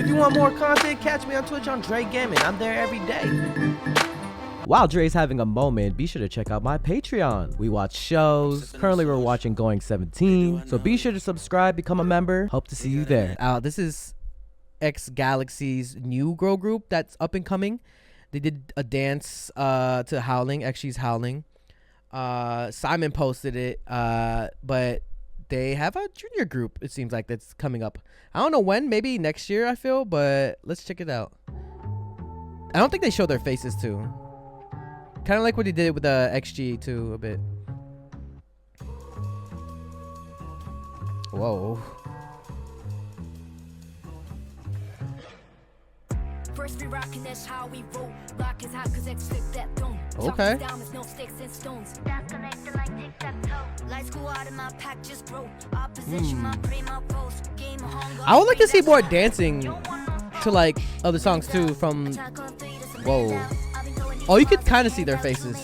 If you want more content, catch me on Twitch on Jrekml. I'm there every day. While Dre's having a moment, be sure to check out my Patreon. We watch shows. Currently, we're watching Going 17. So be sure to subscribe, become a member. Hope to see you there. This is Xgalx's new girl group that's up and coming. They did a dance to Howling, Xg's Howling. Simon posted it, but they have a junior group, it seems like, that's coming up. I don't know when, maybe next year, I feel, but let's check it out. I don't think they show their faces too. Kind of like what he did with the XG too, a bit. Whoa. First we rockin', that's how we roll. Rock is hot cause X flip that dome. Okay. No sticks and stones. That's connected like tic-tac-toe. Lights go out in my pack, just grow. Opposition, my primo post. Game of hunger. I would like to see more dancing to like other songs too from... Whoa. Oh, you could kind of see their faces.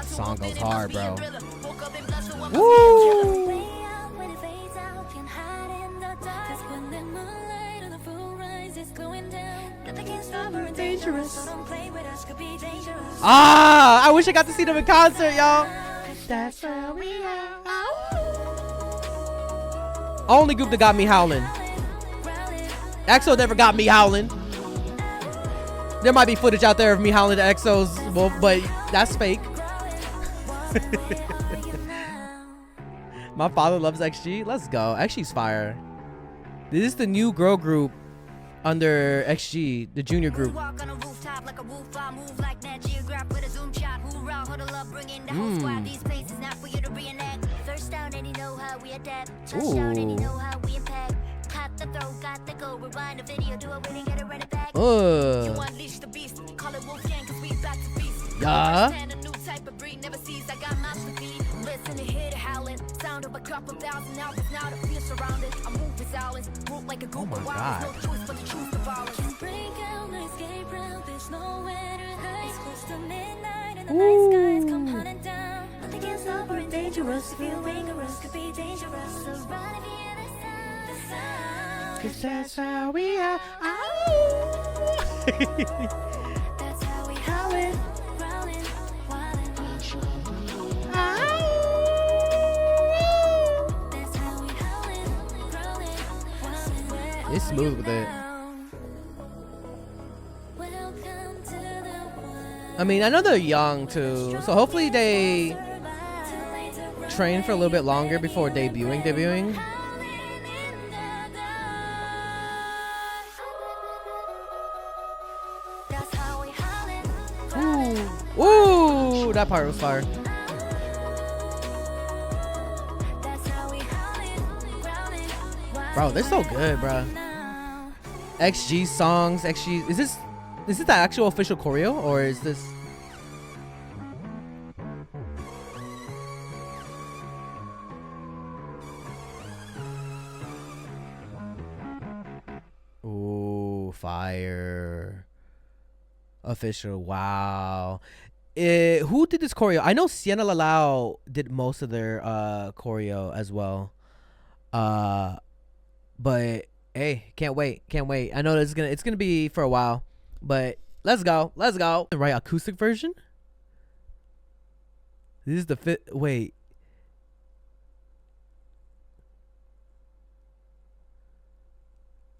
Song goes hard, bro. Woo! I wish I got to see them in concert, y'all. That's where we are. Only group that got me howling. EXO never got me howling. There might be footage out there of me howling to EXO's, well, but that's fake. My father loves XG. Let's go. XG's fire. This is the new girl group under XG, the junior group. Yeah. Listen to hear the howling sound of a couple thousand albums now to feel surrounded. I move with silence, move like a group of wild. No choice but to choose the violence. Break out my escape route, there's nowhere to hide. It's close to midnight and the night skies come hunting down. Nothing can stop or dangerous. If you rigorous, could be dangerous. So run if you hear the sound. Cause that's how we are. That's how we howling. It's smooth with it. I mean, I know they're young too, so hopefully they train for a little bit longer before debuting. Ooh, that part was fire. Bro, they're so good, bro. XG songs, XG. Is this the actual official choreo, or is this? Ooh, fire. Official. Wow. Who did this choreo? I know Sienna Lalau did most of their choreo as well. But hey, can't wait. I know it's gonna be for a while, but let's go. The right acoustic version. This is the fit. Wait.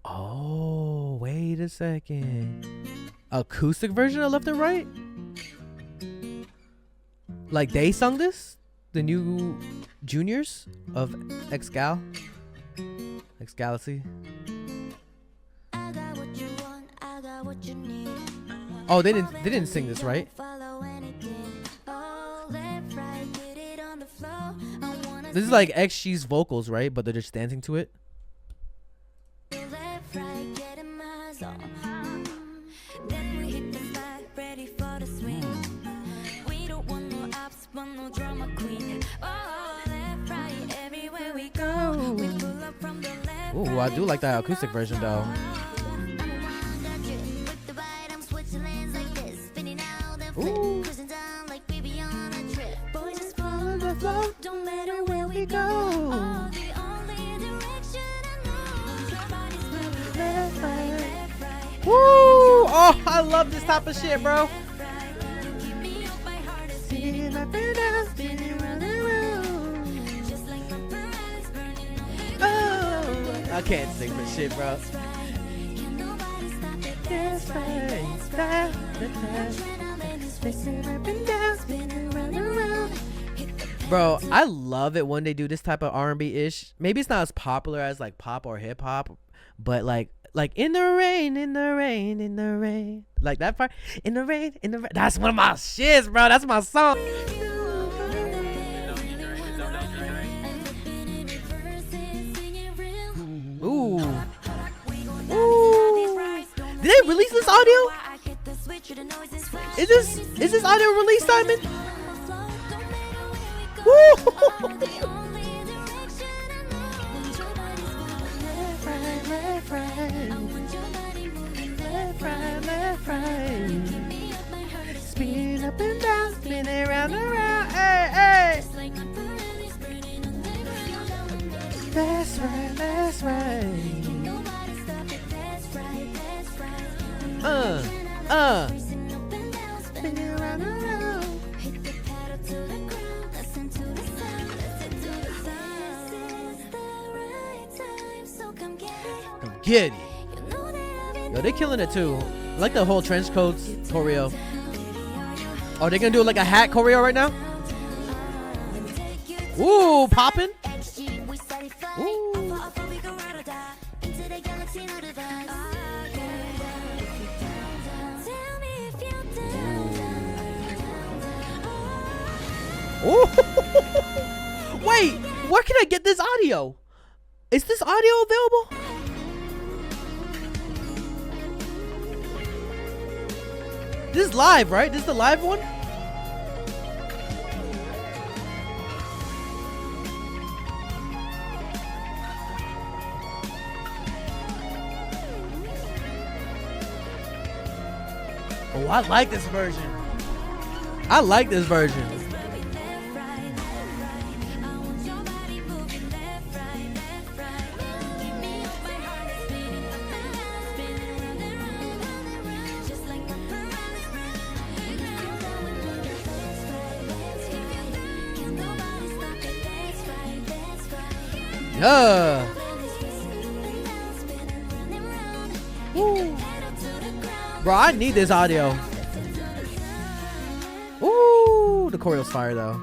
Oh, wait a second. Acoustic version of Left and Right? Like they sung this? The new juniors of Xgalx? Xgalx. Oh, they didn't sing this, right? This is like XG's vocals, right? But they're just dancing to it. Ooh, I do like that acoustic version though. Ooh. love this type of shit, bro. Oh, I can't sing for shit, bro. Bro, I love it when they do this type of R&B-ish. Maybe it's not as popular as like pop or hip hop, but like in the rain, in the rain, in the rain, like that part, in the rain, in the rain. That's one of my shits, bro. That's my song. Ooh. Ooh. Did they release this audio? Is this audio released, Simon? Woo! Spin up and down, spin around and around, hey, hey. That's right, that's right. Spin around and around. Come get it. Yo, they killing it too. I like the whole trench coats choreo. Oh, they gonna do like a hat choreo right now? Ooh, popping. Ooh. Ooh. Wait, where can I get this audio? Is this audio available? This is live, right? This is the live one? Oh, I like this version. I like this version. Yeah. Woo. Bro, I need this audio. Ooh, the choreo's fire though.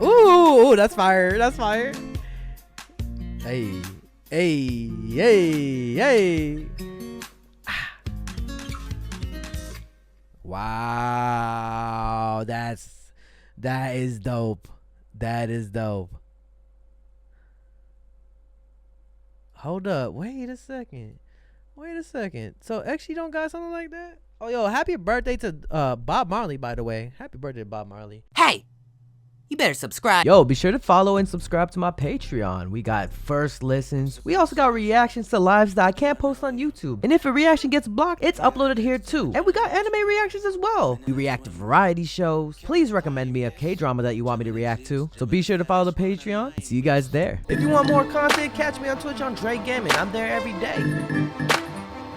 Ooh, that's fire. That's fire. Hey, hey, hey, hey. Wow, that is dope. That is dope. Hold up. Wait a second. So actually don't got something like that? Oh, yo, happy birthday to Bob Marley, by the way. Happy birthday, Bob Marley. Hey, you better subscribe. Yo, be sure to follow and subscribe to my Patreon. We got first listens. We also got reactions to lives that I can't post on YouTube. And if a reaction gets blocked, it's uploaded here too. And we got anime reactions as well. We react to variety shows. Please recommend me a K-drama that you want me to react to. So be sure to follow the Patreon. See you guys there. If you want more content, catch me on Twitch on JREAMERS. I'm there every day.